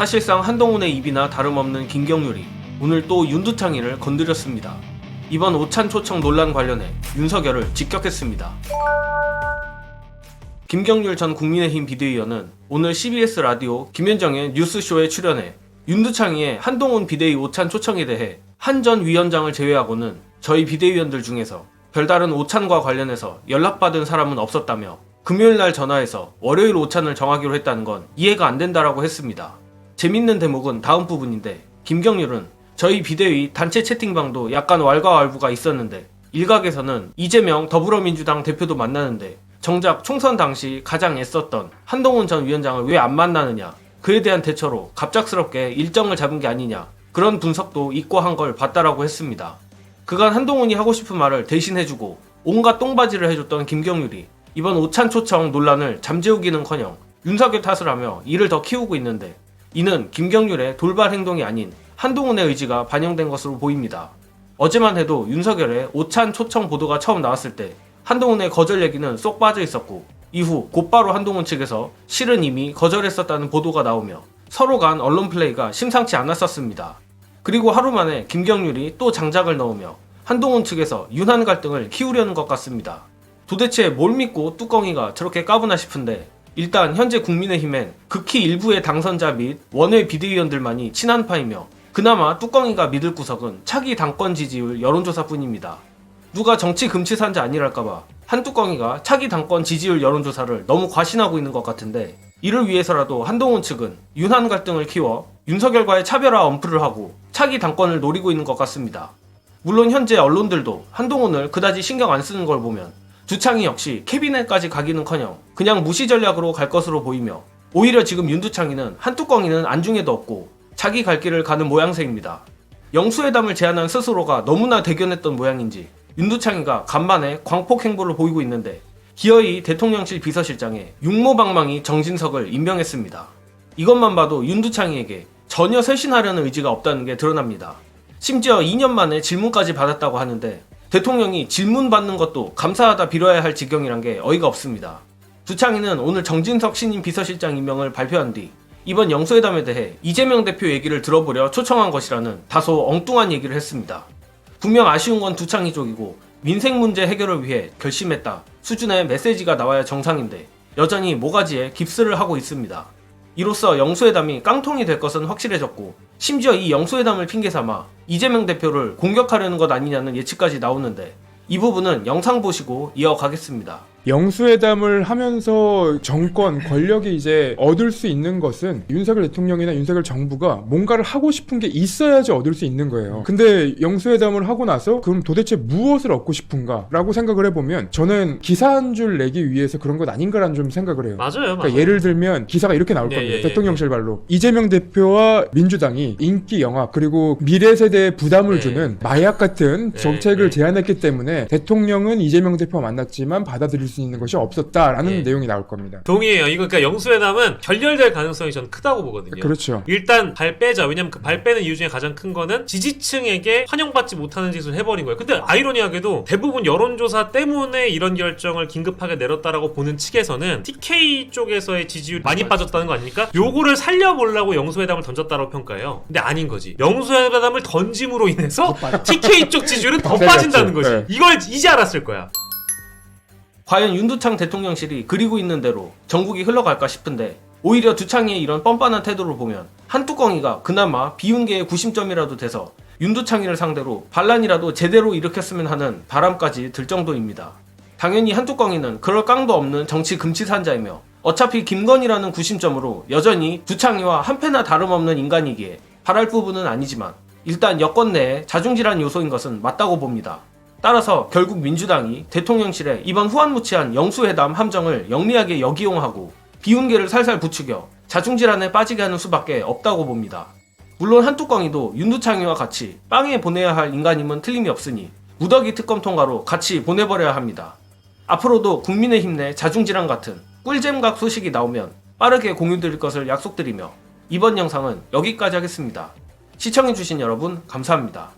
사실상 한동훈의 입이나 다름없는 김경률이 오늘 또 윤두창이를 건드렸습니다. 이번 오찬 초청 논란 관련해 윤석열을 직격했습니다. 김경률 전 국민의힘 비대위원은 오늘 CBS 라디오 김현정의 뉴스쇼에 출연해 윤두창이의 한동훈 비대위 오찬 초청에 대해 한 전 위원장을 제외하고는 저희 비대위원들 중에서 별다른 오찬과 관련해서 연락받은 사람은 없었다며 금요일날 전화해서 월요일 오찬을 정하기로 했다는 건 이해가 안 된다라고 했습니다. 재밌는 대목은 다음 부분인데 김경률은 저희 비대위 단체 채팅방도 약간 왈가왈부가 있었는데 일각에서는 이재명 더불어민주당 대표도 만나는데 정작 총선 당시 가장 애썼던 한동훈 전 위원장을 왜 안 만나느냐, 그에 대한 대처로 갑작스럽게 일정을 잡은 게 아니냐, 그런 분석도 있고 한 걸 봤다라고 했습니다. 그간 한동훈이 하고 싶은 말을 대신 해주고 온갖 똥바지를 해줬던 김경률이 이번 오찬 초청 논란을 잠재우기는커녕 윤석열 탓을 하며 이를 더 키우고 있는데, 이는 김경률의 돌발 행동이 아닌 한동훈의 의지가 반영된 것으로 보입니다. 어제만 해도 윤석열의 오찬 초청 보도가 처음 나왔을 때 한동훈의 거절 얘기는 쏙 빠져 있었고, 이후 곧바로 한동훈 측에서 실은 이미 거절했었다는 보도가 나오며 서로 간 언론 플레이가 심상치 않았었습니다. 그리고 하루 만에 김경률이 또 장작을 넣으며 한동훈 측에서 윤한 갈등을 키우려는 것 같습니다. 도대체 뭘 믿고 뚜껑이가 저렇게 까부나 싶은데, 일단 현재 국민의힘엔 극히 일부의 당선자 및 원외 비대위원들만이 친한파이며 그나마 뚜껑이가 믿을 구석은 차기 당권 지지율 여론조사뿐입니다. 누가 정치 금치산자 아니랄까봐 한뚜껑이가 차기 당권 지지율 여론조사를 너무 과신하고 있는 것 같은데, 이를 위해서라도 한동훈 측은 윤한 갈등을 키워 윤석열과의 차별화 엄프를 하고 차기 당권을 노리고 있는 것 같습니다. 물론 현재 언론들도 한동훈을 그다지 신경 안 쓰는 걸 보면 두창이 역시 캐비넷까지 가기는커녕 그냥 무시 전략으로 갈 것으로 보이며, 오히려 지금 윤두창이는 한뚜껑이는 안중에도 없고 자기 갈 길을 가는 모양새입니다. 영수회담을 제안한 스스로가 너무나 대견했던 모양인지 윤두창이가 간만에 광폭 행보를 보이고 있는데, 기어이 대통령실 비서실장에 육모방망이 정진석을 임명했습니다. 이것만 봐도 윤두창이에게 전혀 쇄신하려는 의지가 없다는 게 드러납니다. 심지어 2년 만에 질문까지 받았다고 하는데 대통령이 질문 받는 것도 감사하다 빌어야 할 지경이란 게 어이가 없습니다. 두창이는 오늘 정진석 신임 비서실장 임명을 발표한 뒤 이번 영수회담에 대해 이재명 대표 얘기를 들어보려 초청한 것이라는 다소 엉뚱한 얘기를 했습니다. 분명 아쉬운 건 두창이 쪽이고 민생 문제 해결을 위해 결심했다 수준의 메시지가 나와야 정상인데 여전히 모가지에 깁스를 하고 있습니다. 이로써 영수회담이 깡통이 될 것은 확실해졌고, 심지어 이 영수회담을 핑계삼아 이재명 대표를 공격하려는 것 아니냐는 예측까지 나오는데, 이 부분은 영상 보시고 이어가겠습니다. 영수회담을 하면서 정권, 권력이 이제 얻을 수 있는 것은 윤석열 대통령이나 윤석열 정부가 뭔가를 하고 싶은 게 있어야지 얻을 수 있는 거예요. 근데 영수회담을 하고 나서 그럼 도대체 무엇을 얻고 싶은가? 라고 생각을 해보면 저는 기사 한 줄 내기 위해서 그런 것 아닌가라는 좀 생각을 해요. 맞아요. 그러니까 예를 들면 기사가 이렇게 나올 겁니다. 대통령실 발로. 이재명 대표와 민주당이 인기 영합 그리고 미래 세대에 부담을 주는 마약 같은 정책을 제안했기 때문에 대통령은 이재명 대표와 만났지만 받아들일 수 있는 것이 없었다라는 내용이 나올 겁니다. 동의해요. 이거 그러니까 영수회담은 결렬될 가능성이 저는 크다고 보거든요. 그렇죠. 일단 발 빼자. 왜냐면 그 발 빼는 이유 중에 가장 큰 거는 지지층에게 환영받지 못하는 짓을 해버린 거예요. 근데 아이러니하게도 대부분 여론조사 때문에 이런 결정을 긴급하게 내렸다라고 보는 측에서는 TK 쪽에서의 지지율이 많이 빠졌다는 거 아닙니까? 요거를 살려보려고 영수회담을 던졌다고 평가해요. 근데 아닌 거지. 영수회담을 던짐으로 인해서 TK 쪽 지지율은 더 빠진다는 거지. 이걸 이제 알았을 거야. 과연 윤두창 대통령실이 그리고 있는 대로 전국이 흘러갈까 싶은데, 오히려 두창이의 이런 뻔뻔한 태도를 보면 한뚜껑이가 그나마 비운계의 구심점이라도 돼서 윤두창이를 상대로 반란이라도 제대로 일으켰으면 하는 바람까지 들 정도입니다. 당연히 한뚜껑이는 그럴 깡도 없는 정치 금치산자이며 어차피 김건희라는 구심점으로 여전히 두창이와 한패나 다름없는 인간이기에 바랄 부분은 아니지만, 일단 여권 내에 자중질환 요소인 것은 맞다고 봅니다. 따라서 결국 민주당이 대통령실에 이번 후한무치한 영수회담 함정을 영리하게 역이용하고 비운계를 살살 부추겨 자중질환에 빠지게 하는 수밖에 없다고 봅니다. 물론 한뚜껑이도 윤두창이와 같이 빵에 보내야 할 인간임은 틀림이 없으니 무더기 특검 통과로 같이 보내버려야 합니다. 앞으로도 국민의힘 내 자중질환 같은 꿀잼각 소식이 나오면 빠르게 공유드릴 것을 약속드리며 이번 영상은 여기까지 하겠습니다. 시청해주신 여러분 감사합니다.